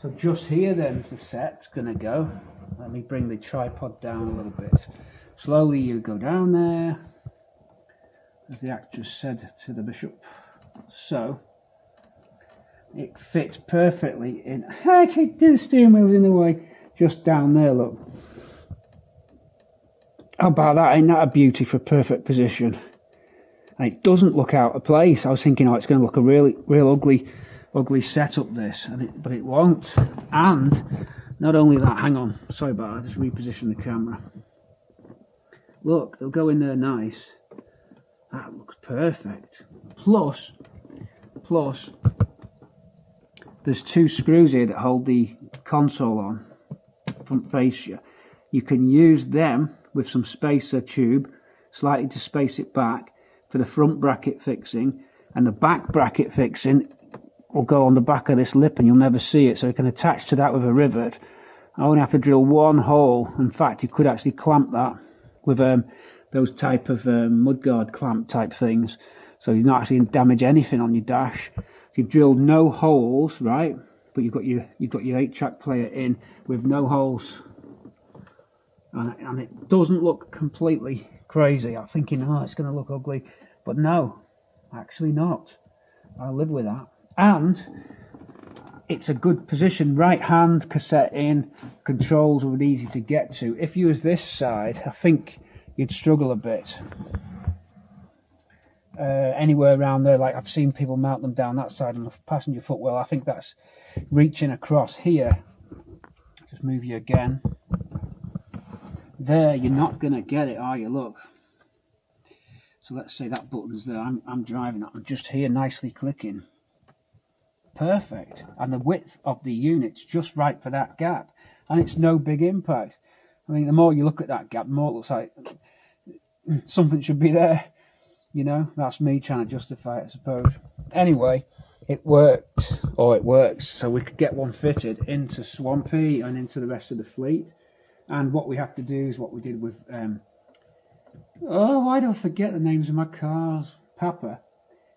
So just here then the set's going to go. Let me bring the tripod down a little bit. Slowly you go down there, as the actress said to the bishop. So it fits perfectly in. Okay, the steering wheel's in the way. Just down there, look. How about that? Ain't that a beauty for perfect position? And it doesn't look out of place. I was thinking, oh, it's going to look a real ugly setup this, but it won't. And not only that, hang on, sorry about that, I just repositioned the camera. Look, it'll go in there nice. That looks perfect. Plus, there's 2 screws here that hold the console on, front fascia. You can use them with some spacer tube, slightly to space it back, for the front bracket fixing, and the back bracket fixing will go on the back of this lip and you'll never see it, so you can attach to that with a rivet. I only have to drill 1 hole. In fact, you could actually clamp that with those type of mudguard clamp type things, so you're not actually going to damage anything on your dash. You've drilled no holes, right, but you've got your 8-track player in with no holes, and it doesn't look completely crazy. I'm thinking, oh, it's going to look ugly, but no, actually not. I'll live with that. And it's a good position, right hand, cassette in, controls were easy to get to. If you was this side, I think you'd struggle a bit. Anywhere around there, like I've seen people mount them down that side on the passenger footwell. I think that's reaching across here. Just move you again. There, you're not gonna get it, are you? Look. So let's say that button's there. I'm driving. I'm just here, nicely clicking. Perfect. And the width of the unit's just right for that gap, and it's no big impact. I mean, the more you look at that gap, the more it looks like something should be there. You know, that's me trying to justify it, I suppose. Anyway, it worked, or it works, so we could get one fitted into Swampy and into the rest of the fleet. And what we have to do is what we did with, oh, why do I forget the names of my cars? Papa.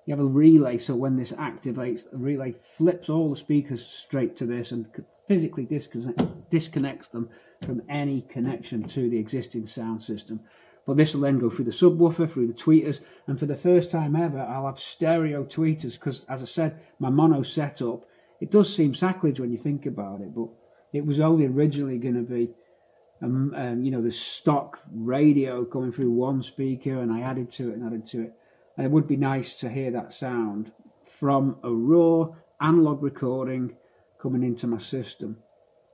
You have a relay, so when this activates, the relay flips all the speakers straight to this and physically disconnects them from any connection to the existing sound system. But this will then go through the subwoofer, through the tweeters, and for the first time ever, I'll have stereo tweeters, because, as I said, my mono setup, it does seem sacrilege when you think about it, but it was only originally going to be, you know, the stock radio coming through one speaker, and I added to it and added to it. And it would be nice to hear that sound from a raw analog recording coming into my system.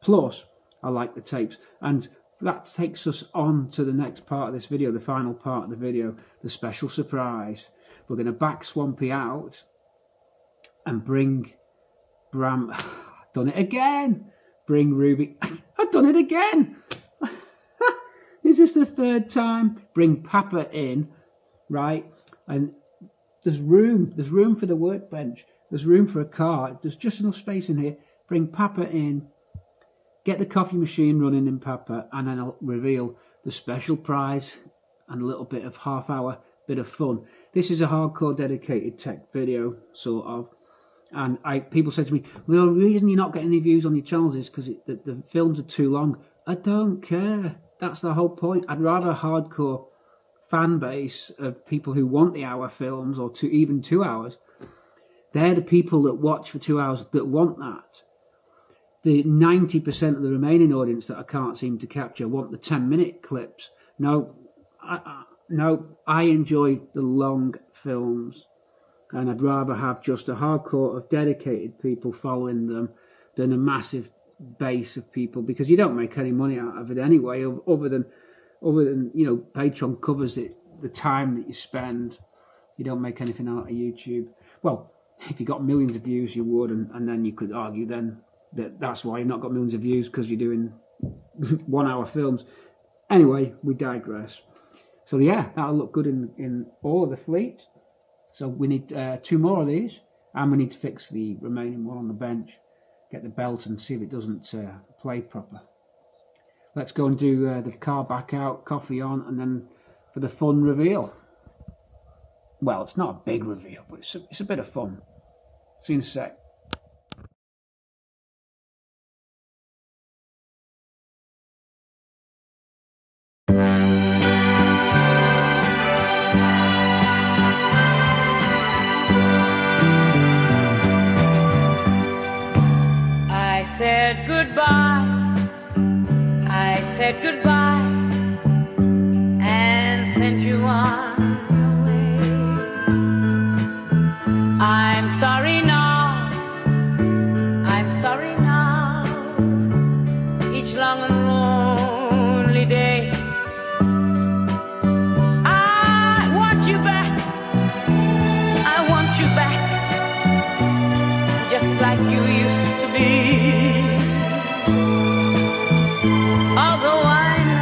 Plus, I like the tapes. And that takes us on to the next part of this video, the final part of the video, the special surprise. We're going to back Swampy out and bring Bram... done it again! Bring Ruby... I've done it again! Is this the third time? Bring Papa in, right? And there's room for the workbench. There's room for a car. There's just enough space in here. Bring Papa in. Get the coffee machine running in Papa, and then I'll reveal the special prize and a little bit of half-hour bit of fun. This is a hardcore dedicated tech video, sort of. And people say to me, well, the reason you're not getting any views on your channels is because the films are too long. I don't care. That's the whole point. I'd rather a hardcore fan base of people who want the hour films, or even 2 hours. They're the people that watch for 2 hours that want that. The 90% of the remaining audience that I can't seem to capture want the 10-minute clips. No, I enjoy the long films, and I'd rather have just a hardcore of dedicated people following them than a massive base of people, because you don't make any money out of it anyway, other than you know, Patreon covers it, the time that you spend. You don't make anything out of YouTube. Well, if you got millions of views, you would, and then you could argue then that's why you've not got millions of views, because you're doing 1 hour films. Anyway, we digress. So yeah, that'll look good in all of the fleet. So we need 2 more of these, and we need to fix the remaining one on the bench, get the belt and see if it doesn't play proper. Let's go and do the car back out, coffee on, and then for the fun reveal. Well, it's not a big reveal, but it's a bit of fun. See you in a sec. I said goodbye. I said goodbye and sent you on your way. I'm sorry now. I'm sorry now. Each long and lonely day, I want you back. I want you back, just like you used to be. Although I know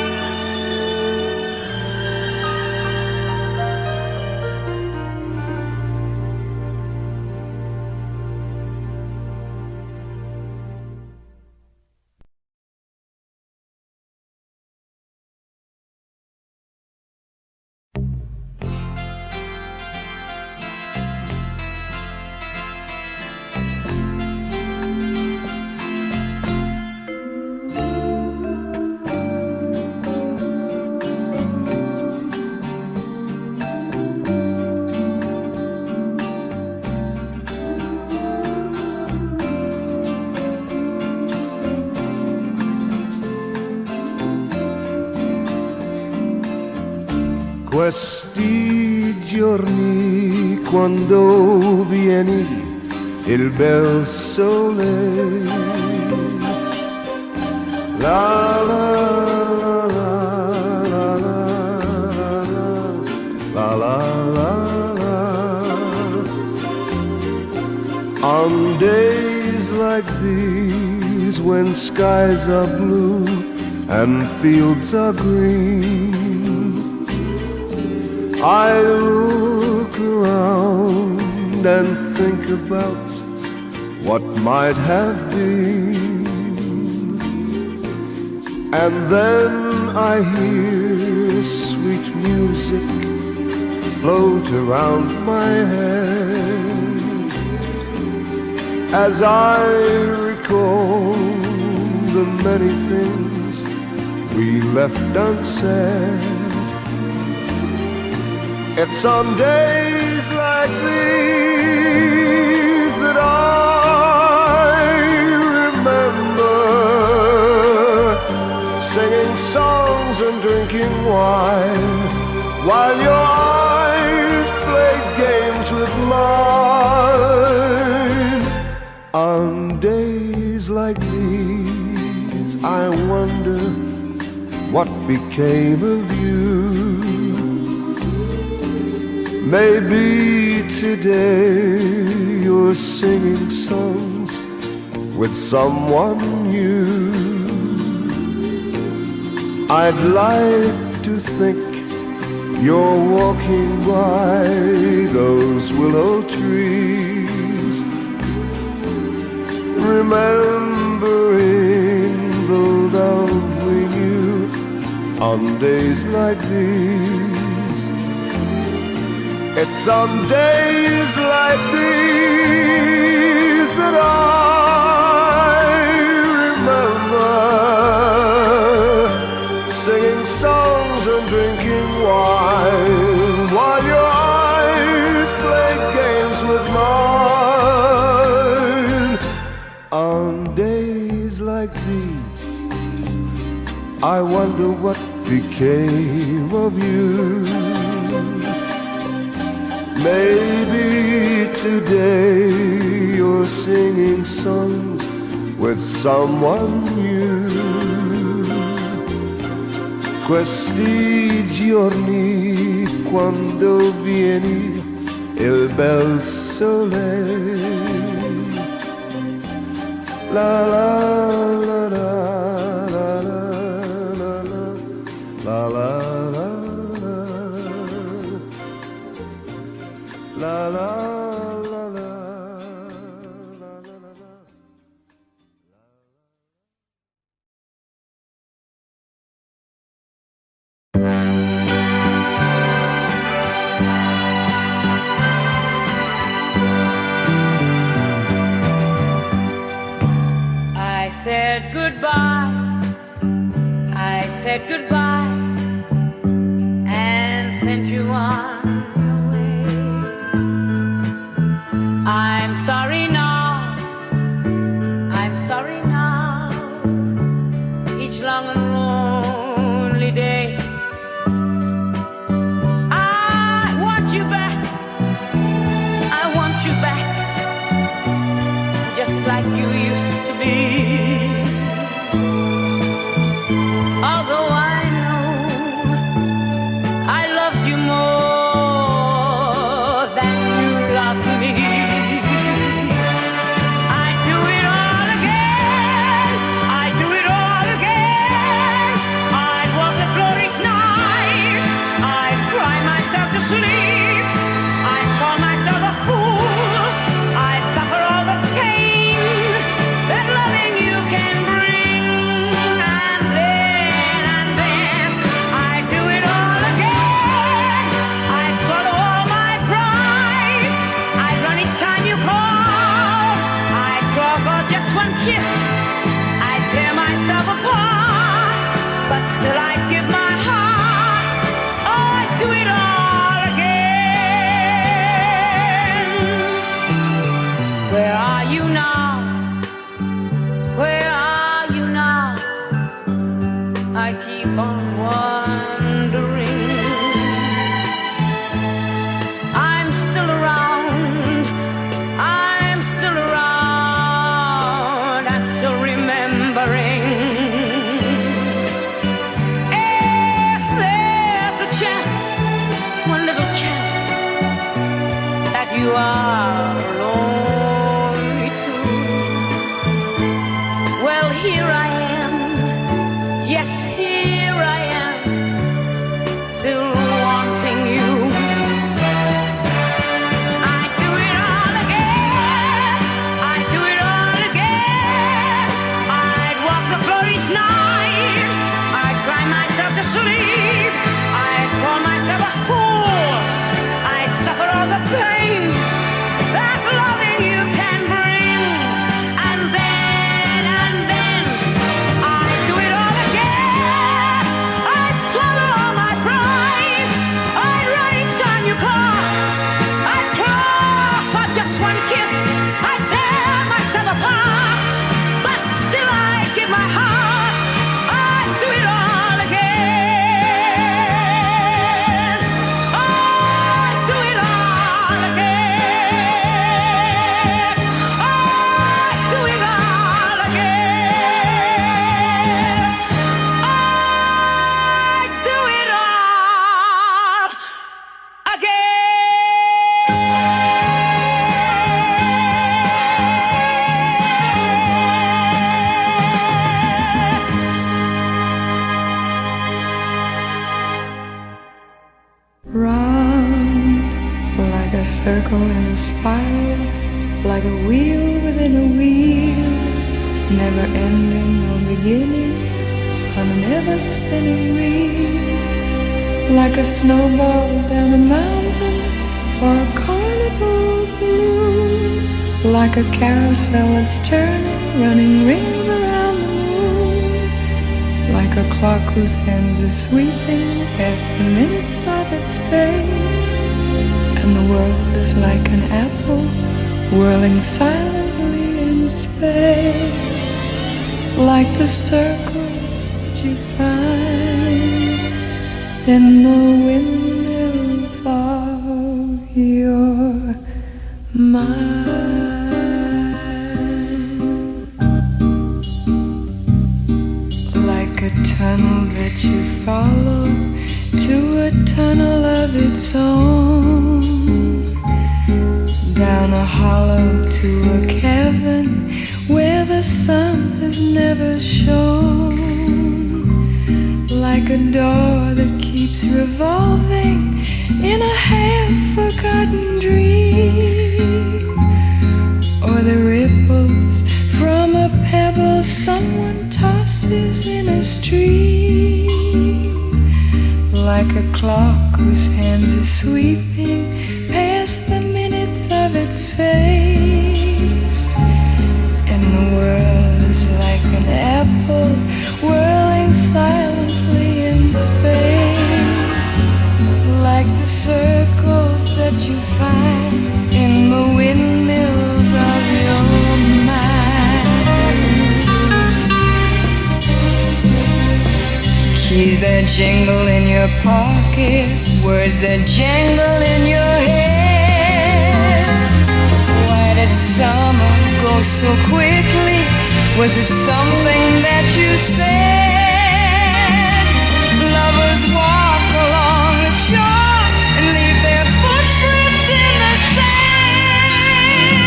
Questi giorni quando vieni il bel sole, la la la la la la la la. On days like these when skies are blue and fields are green, I look around and think about what might have been, and then I hear sweet music float around my head as I recall the many things we left unsaid. It's on days like these that I remember singing songs and drinking wine while your eyes played games with mine. On days like these I wonder what became of you. Maybe today you're singing songs with someone new. I'd like to think you're walking by those willow trees, remembering the love we knew on days like these. It's on days like these that I remember singing songs and drinking wine while your eyes played games with mine. On days like these, I wonder what became of you. Maybe today you're singing songs with someone new. Questi giorni quando vieni il bel sole, la la la la la la la la la. La la la la la la la. I said goodbye, I said goodbye, and sent you on. I'm sorry now, I'm sorry now, each long and lonely day. I want you back, I want you back, just like you used to be. Although I know I loved you more a circle in a spiral, like a wheel within a wheel, never ending or beginning on an ever-spinning reel, like a snowball down a mountain or a carnival balloon, like a carousel that's turning, running rings around the moon, like a clock whose hands are sweeping past the minutes of its face, and the world is like an apple whirling silently in space, like the circles that you find in the windmills of your mind. Like a tunnel that you follow to a tunnel of its own, down a hollow to a cavern where the sun has never shone, like a door that keeps revolving in a half-forgotten dream, or the ripples from a pebble someone tosses in a stream, like a clock whose hands are sweeping past the minutes of its face, and the world is like an apple whirling silently in space, like the circles that you find in the windmills of your mind. Keys that jingle in your pocket, words that jangle in your head. Why did summer go so quickly? Was it something that you said? Lovers walk along the shore and leave their footprints in the sand.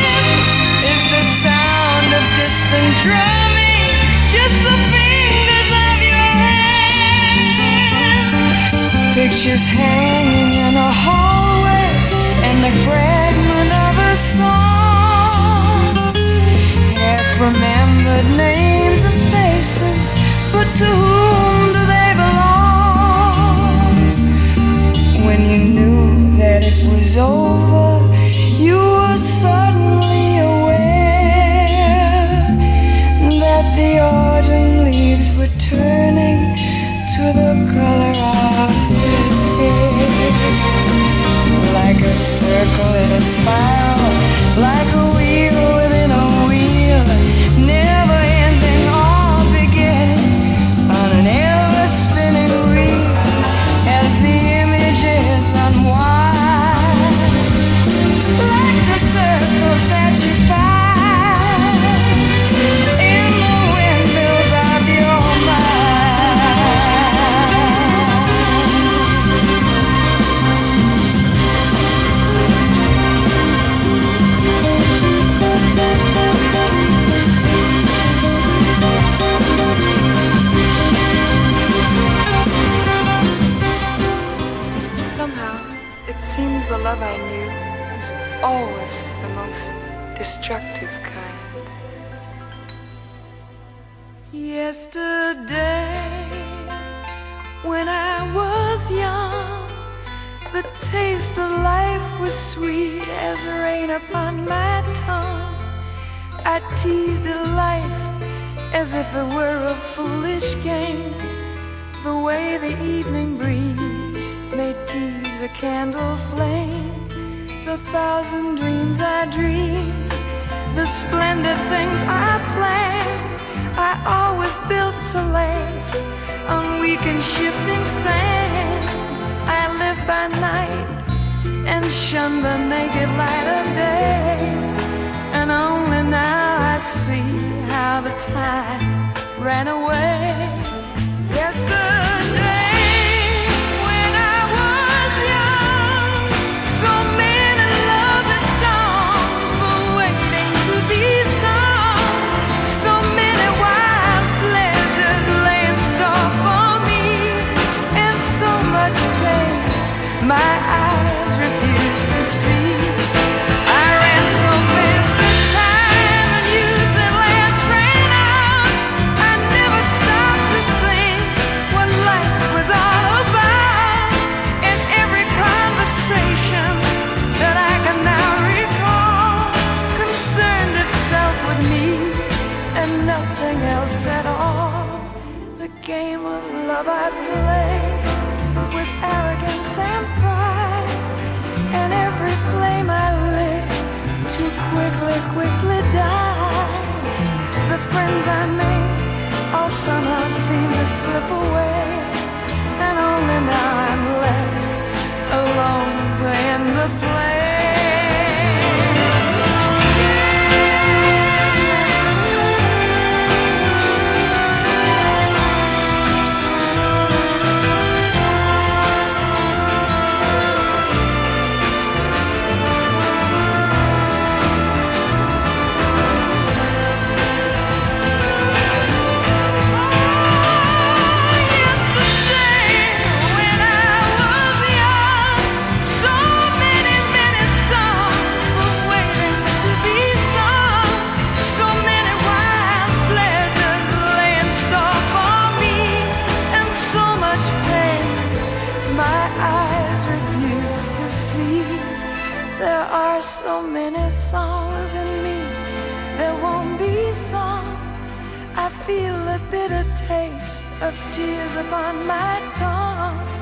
Is the sound of distant drumming just the fingers of your hand? Pictures hanging in a hallway and the fragment of a song, half-remembered names and faces, but to whom do they belong? When you knew that it was over, you were suddenly aware that the autumn leaves were turning to the color of his hair, like a circle in a spiral, like a wheel within a wheel, never ending or beginning on an ever-spinning reel, as the images unwind, like the circles that you find in the windmills of your Somehow, it seems the love I knew was always the most destructive kind. Yesterday, when I was young, the taste of life was sweet as rain upon my tongue. I teased life as if it were a foolish game, the way the evening breeze may tease a candle flame, the thousand dreams I dreamed, the splendid things I planned, I always built to last on weak and shifting sand. I lived by night and shunned the naked light of day, and only now I see how the time ran away. Yesterday, when I was young, so many lovely songs were waiting to be sung, so many wild pleasures lay in store for me, and so much pain my eyes refused refused to see. I ran so fast the time and youth at last ran out. I never stopped to think what life was all about. In every conversation that I can now recall concerned itself with me and nothing else at all. The game of love I played with arrogance and pride, and every flame I lit too quickly died. The friends I made all somehow seem to slip away, and only now I'm left alone playing the play. There are so many songs in me that won't be sung. I feel a bitter taste of tears upon my tongue.